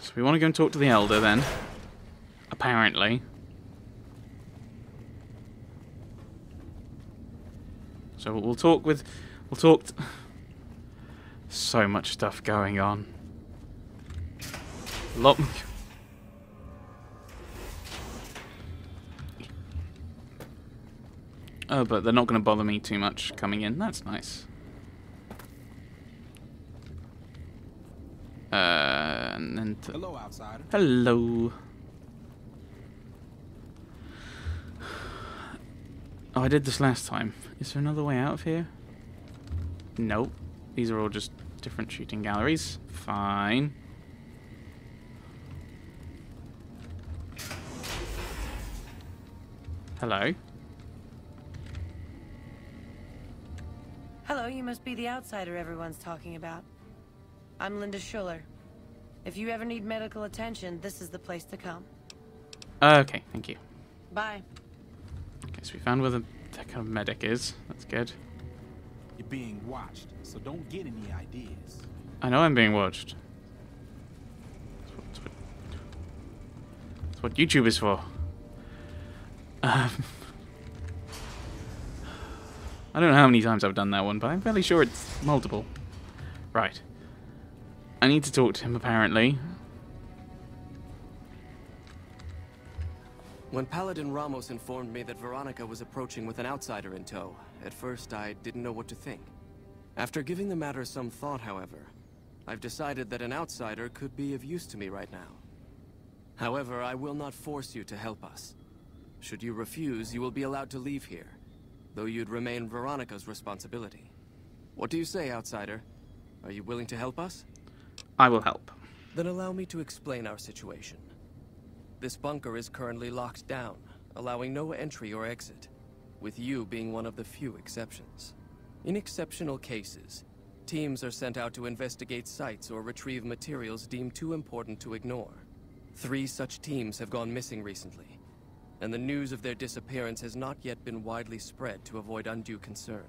So we want to go and talk to the Elder then. Apparently. So we'll talk with... So much stuff going on. Oh, but they're not going to bother me too much coming in. That's nice. And then hello, outsider. Hello. Oh, I did this last time. Is there another way out of here? Nope. These are all just different shooting galleries. Fine. Hello. Hello, you must be the outsider everyone's talking about. I'm Linda Schuller. If you ever need medical attention, this is the place to come. Okay, thank you. Bye. Okay, so we found where the kind of medic is. That's good. You're being watched, so don't get any ideas. I know I'm being watched. That's what YouTube is for. I don't know how many times I've done that one, but I'm fairly sure it's multiple. Right. I need to talk to him, apparently. When Paladin Ramos informed me that Veronica was approaching with an outsider in tow, at first I didn't know what to think. After giving the matter some thought, however, I've decided that an outsider could be of use to me right now. However, I will not force you to help us. Should you refuse, you will be allowed to leave here, though you'd remain Veronica's responsibility. What do you say, outsider? Are you willing to help us? I will help. Then allow me to explain our situation. This bunker is currently locked down, allowing no entry or exit, with you being one of the few exceptions. In exceptional cases, teams are sent out to investigate sites or retrieve materials deemed too important to ignore. 3 such teams have gone missing recently, and the news of their disappearance has not yet been widely spread to avoid undue concern.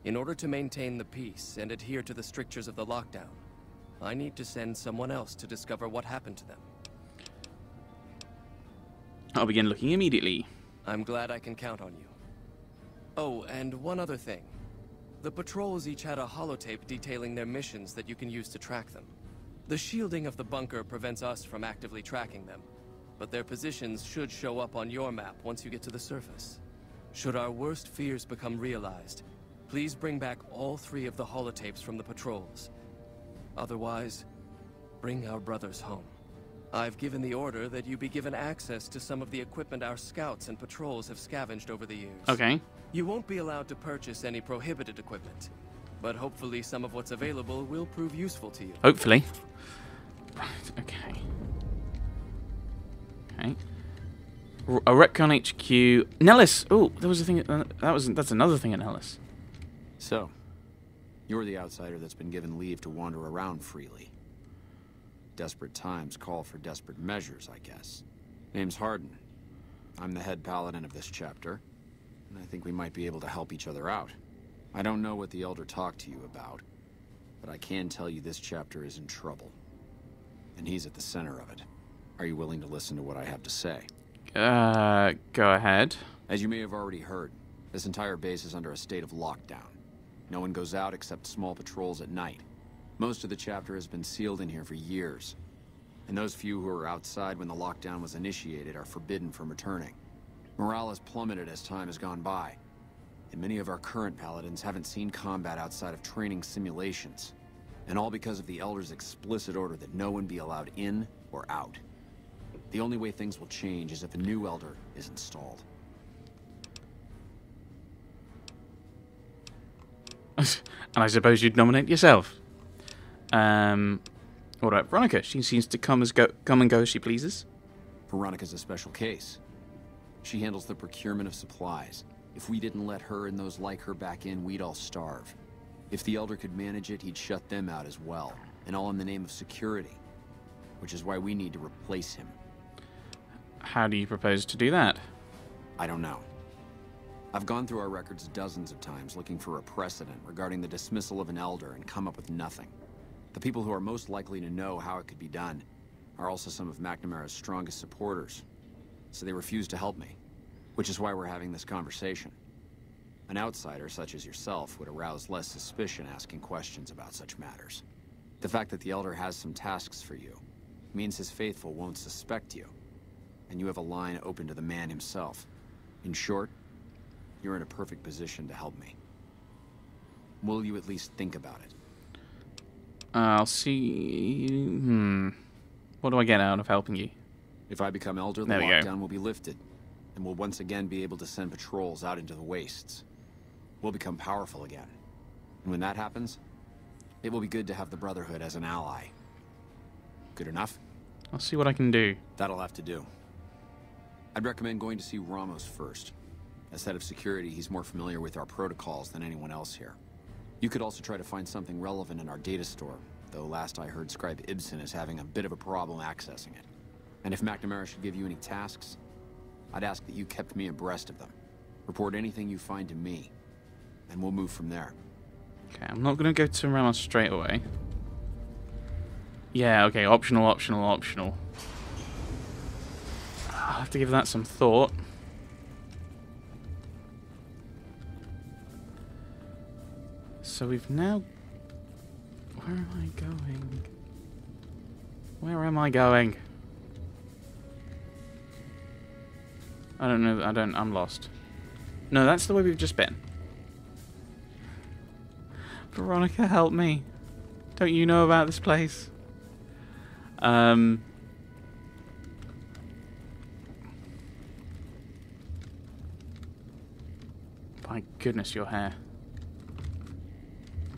In order to maintain the peace and adhere to the strictures of the lockdown, I need to send someone else to discover what happened to them. I'll begin looking immediately. I'm glad I can count on you. Oh, and one other thing. The patrols each had a holotape detailing their missions that you can use to track them. The shielding of the bunker prevents us from actively tracking them, but their positions should show up on your map once you get to the surface. Should our worst fears become realized, please bring back all 3 of the holotapes from the patrols. Otherwise, bring our brothers home. I've given the order that you be given access to some of the equipment our scouts and patrols have scavenged over the years. Okay. You won't be allowed to purchase any prohibited equipment, but hopefully some of what's available will prove useful to you. Hopefully. Right, okay. Okay. A Retcon HQ. Nellis! Oh, there was a thing. That's another thing at Nellis. So, you're the outsider that's been given leave to wander around freely. Desperate times call for desperate measures, I guess. Name's Harden. I'm the head paladin of this chapter, and I think we might be able to help each other out. I don't know what the Elder talked to you about, but I can tell you this chapter is in trouble. And he's at the center of it. Are you willing to listen to what I have to say? Go ahead. As you may have already heard, this entire base is under a state of lockdown. No one goes out except small patrols at night. Most of the chapter has been sealed in here for years, and those few who were outside when the lockdown was initiated are forbidden from returning. Morale has plummeted as time has gone by, and many of our current paladins haven't seen combat outside of training simulations, and all because of the Elder's explicit order that no one be allowed in or out. The only way things will change is if a new Elder is installed. And I suppose you'd nominate yourself. What about Veronica? She seems to come and go as she pleases. Veronica's a special case. She handles the procurement of supplies. If we didn't let her and those like her back in, we'd all starve. If the Elder could manage it, he'd shut them out as well. And all in the name of security. Which is why we need to replace him. How do you propose to do that? I don't know. I've gone through our records dozens of times looking for a precedent regarding the dismissal of an Elder and come up with nothing. The people who are most likely to know how it could be done are also some of McNamara's strongest supporters, so they refuse to help me, which is why we're having this conversation. An outsider such as yourself would arouse less suspicion asking questions about such matters. The fact that the Elder has some tasks for you means his faithful won't suspect you, and you have a line open to the man himself. In short, you're in a perfect position to help me. Will you at least think about it? I'll see... What do I get out of helping you? If I become Elder, the There we go. lockdown will be lifted, and we'll once again be able to send patrols out into the wastes. We'll become powerful again. And when that happens, it will be good to have the Brotherhood as an ally. Good enough? I'll see what I can do. That'll have to do. I'd recommend going to see Ramos first. As head of security, he's more familiar with our protocols than anyone else here. You could also try to find something relevant in our data store, though last I heard Scribe Ibsen is having a bit of a problem accessing it. And if McNamara should give you any tasks, I'd ask that you kept me abreast of them. Report anything you find to me, and we'll move from there. Okay, I'm not going to go to Ramos straight away. Yeah, okay, optional. I'll have to give that some thought. So we've now... Where am I going? Where am I going? I don't know. I'm lost. No, that's the way we've just been. Veronica, help me. Don't you know about this place? My goodness, your hair.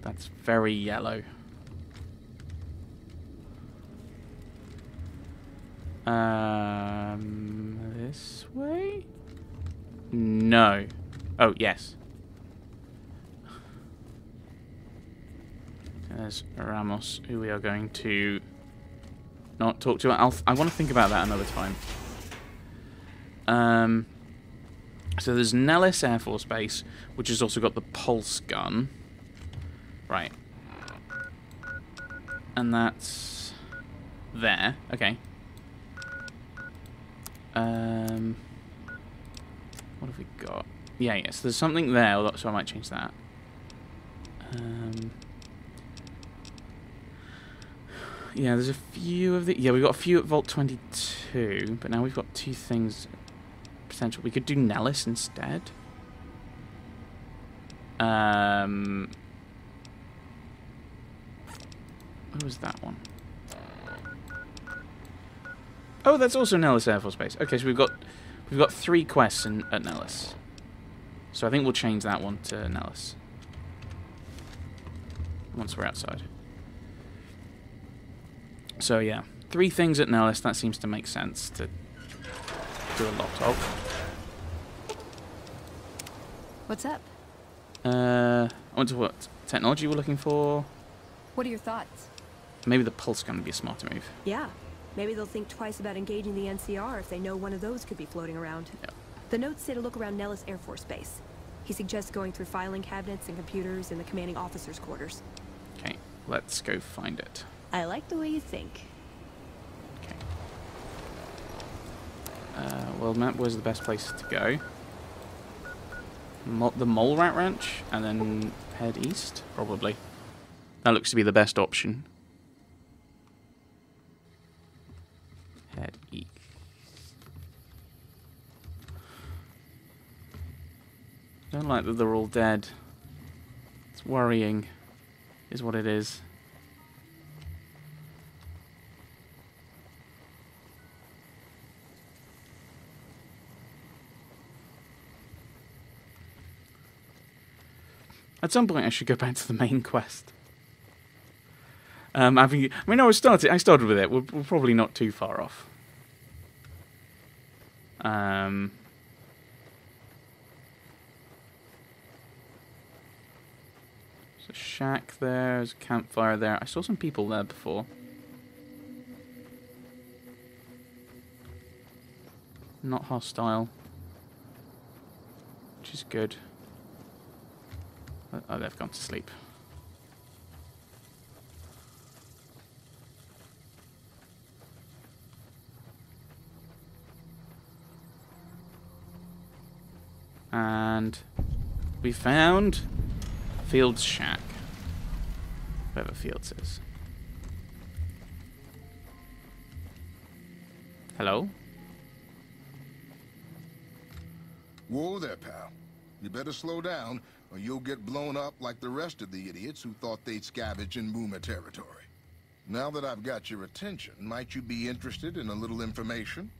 That's very yellow. This way? No. Oh, yes. There's Ramos, who we are going to not talk to. I want to think about that another time. So there's Nellis Air Force Base, which has also got the pulse gun. Right. And that's there. Okay. What have we got? Yeah, yes. There's something there, so I might change that. Yeah, there's a few of the... Yeah, we've got a few at Vault 22, but now we've got two things potential. We could do Nellis instead. Where was that one? Oh, that's also Nellis Air Force Base. Okay, so we've got 3 quests at Nellis. So I think we'll change that one to Nellis once we're outside. So yeah, 3 things at Nellis. That seems to make sense to do a lot of. What's up? I wonder what technology we're looking for. What are your thoughts? Maybe the pulse gun would be a smarter move. Yeah. Maybe they'll think twice about engaging the NCR if they know one of those could be floating around. Yeah. The notes say to look around Nellis Air Force Base. He suggests going through filing cabinets and computers in the commanding officer's quarters. Okay, let's go find it. I like the way you think. Okay. World map, where's the best place to go? The Mole Rat Ranch, and then head east, probably. That looks to be the best option. Head east. Don't like that they're all dead. It's worrying, is what it is. At some point, I should go back to the main quest. I started with it. We're probably not too far off. There's a shack there. There's a campfire there. I saw some people there before. Not hostile, which is good. Oh, they've gone to sleep. And we found Fields' shack. Whoever Fields is. Hello? Whoa there, pal. You better slow down, or you'll get blown up like the rest of the idiots who thought they'd scavenge in Boomer territory. Now that I've got your attention, might you be interested in a little information?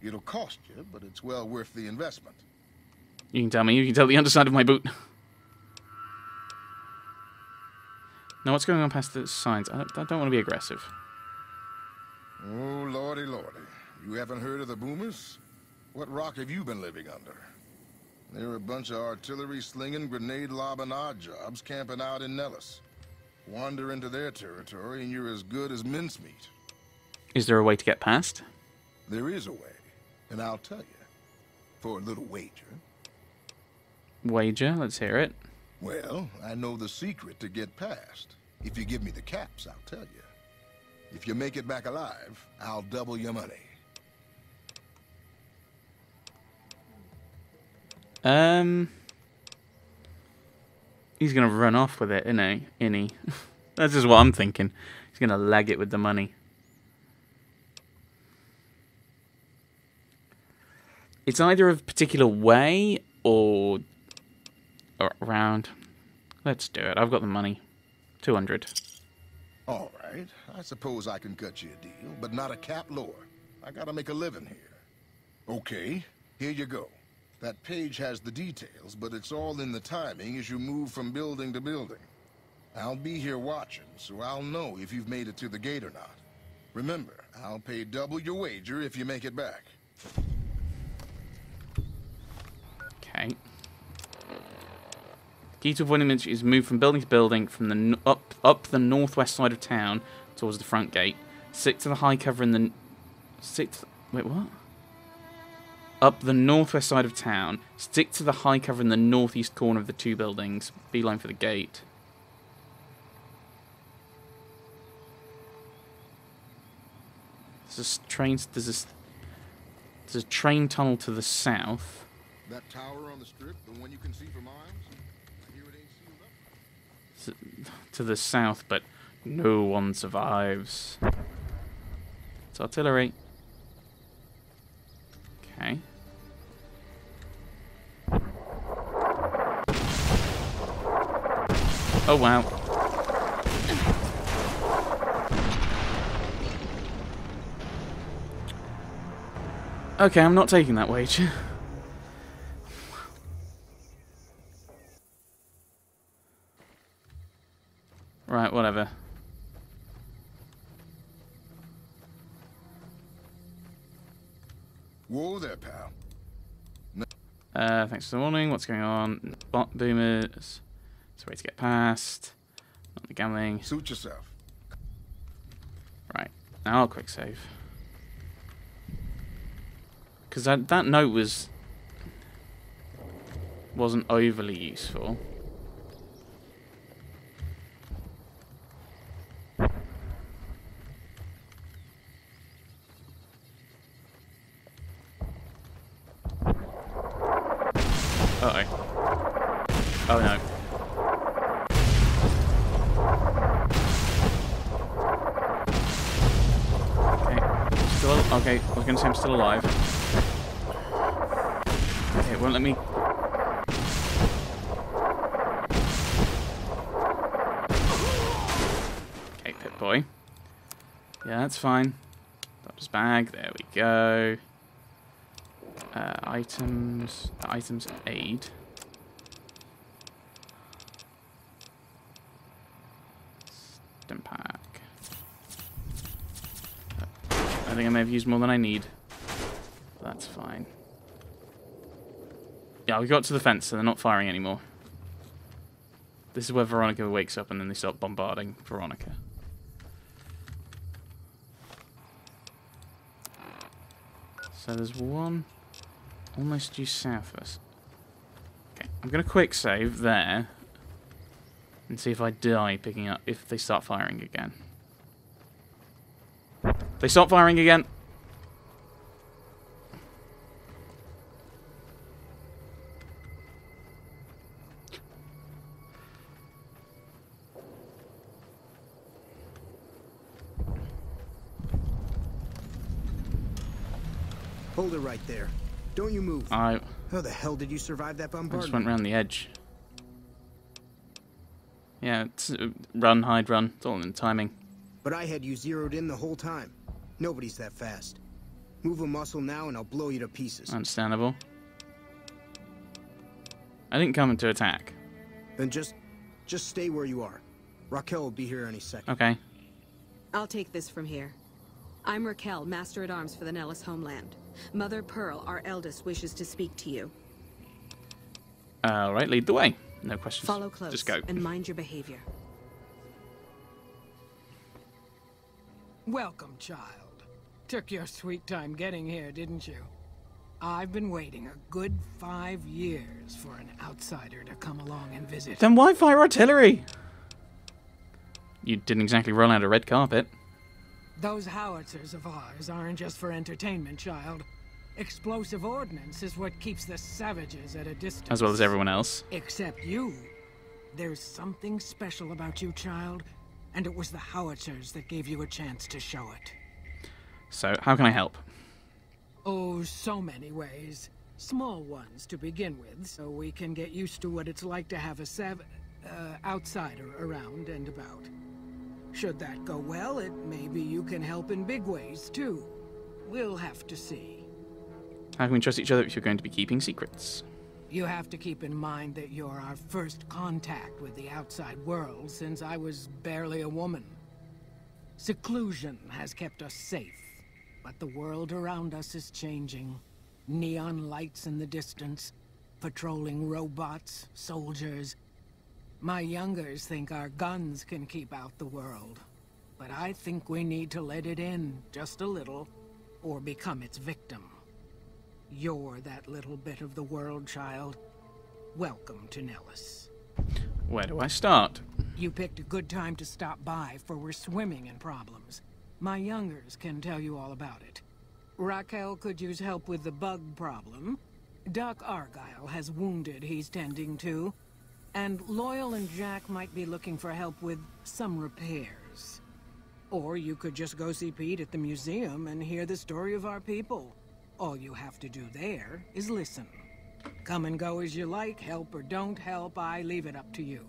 It'll cost you, but it's well worth the investment. You can tell me. You can tell the underside of my boot. Now, what's going on past the signs? I don't want to be aggressive. Oh, lordy, lordy. You haven't heard of the Boomers? What rock have you been living under? They're a bunch of artillery-slinging, grenade-lobbing odd jobs camping out in Nellis. Wander into their territory and you're as good as mincemeat. Is there a way to get past? There is a way, and I'll tell you. For a little wager. Wager? Let's hear it. Well, I know the secret to get past. If you give me the caps, I'll tell you. If you make it back alive, I'll double your money. He's gonna run off with it, isn't he? That's just what I'm thinking. He's gonna leg it with the money. It's either a particular way or around. Let's do it. I've got the money. 200. All right. I suppose I can cut you a deal, but not a cap lower. I gotta make a living here. Okay, here you go. That page has the details, but it's all in the timing as you move from building to building. I'll be here watching, so I'll know if you've made it to the gate or not. Remember, I'll pay double your wager if you make it back. Okay. Key to avoiding image is move from building to building from the up the northwest side of town towards the front gate. Stick to the high cover in the wait, what? Up the northwest side of town. Stick to the high cover in the northeast corner of the two buildings. Beeline for the gate. There's a train tunnel to the south. That tower on the strip, the one you can see for miles? I hear it ain't sealed up. To the south, but no one survives. It's artillery. Okay. Oh wow. Okay, I'm not taking that wager. Right, whatever. Whoa there, pal. Thanks for the warning. What's going on? Bot boomers. It's a way to get past. Not the gambling. Suit yourself. Right. Now I'll quick save. Because that note wasn't overly useful. Uh-oh. Oh no. Okay, I was going to say I'm still alive. Okay, it won't let me... Okay, Pip-Boy. Yeah, that's fine. Doctor's bag, there we go. Items... Items aid. Stim pack. I think I may have used more than I need. That's fine. Yeah, we got to the fence, so they're not firing anymore. This is where Veronica wakes up and then they start bombarding Veronica. So there's one almost due south of us. Okay, I'm going to quick save there and see if I die picking up if they start firing again. They stop firing again. Hold it right there. Don't you move. I How the hell did you survive that just bombardment? went round the edge. Yeah, it's, run, hide, run. It's all in timing. But I had you zeroed in the whole time. Nobody's that fast. Move a muscle now and I'll blow you to pieces. Understandable. I didn't come to attack. Then just stay where you are. Raquel will be here any second. Okay. I'll take this from here. I'm Raquel, Master-at-Arms for the Nellis homeland. Mother Pearl, our eldest, wishes to speak to you. Alright, lead the way. No questions. Follow close Just go. and mind your behavior. Welcome, child. Took your sweet time getting here, didn't you? I've been waiting a good 5 years for an outsider to come along and visit. Then why fire artillery? You didn't exactly roll out a red carpet. Those howitzers of ours aren't just for entertainment, child. Explosive ordnance is what keeps the savages at a distance. As well as everyone else. Except you. There's something special about you, child, and it was the howitzers that gave you a chance to show it. So, how can I help? Oh, so many ways. Small ones to begin with, so we can get used to what it's like to have a outsider around and about. Should that go well, maybe you can help in big ways, too. We'll have to see. How can we trust each other if you're going to be keeping secrets? You have to keep in mind that you're our first contact with the outside world since I was barely a woman. Seclusion has kept us safe, but the world around us is changing. Neon lights in the distance, patrolling robots, soldiers. My youngers think our guns can keep out the world, but I think we need to let it in just a little, or become its victim. You're that little bit of the world, child. Welcome to Nellis. Where do I start? You picked a good time to stop by, for we're swimming in problems. My youngers can tell you all about it. Raquel could use help with the bug problem. Duck Argyle has wounded he's tending to. And Loyal and Jack might be looking for help with some repairs. Or you could just go see Pete at the museum and hear the story of our people. All you have to do there is listen. Come and go as you like, help or don't help, I leave it up to you.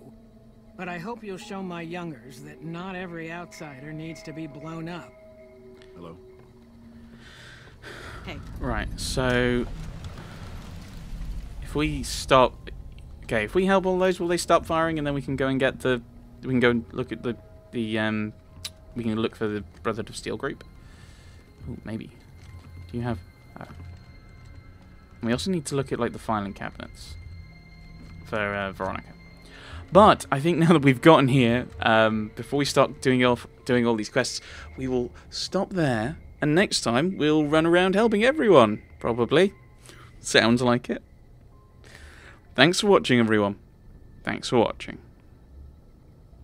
But I hope you'll show my youngers that not every outsider needs to be blown up. Hello? Hey. Right, so... If we stop... Okay, if we help all those, will they stop firing and then we can go and get the... We can go and look at the we can look for the Brotherhood of Steel group? Ooh, maybe. Do you have... We also need to look at, like, the filing cabinets for Veronica. But I think now that we've gotten here, before we start doing all these quests, we will stop there, and next time we'll run around helping everyone, probably. Sounds like it. Thanks for watching, everyone. Thanks for watching.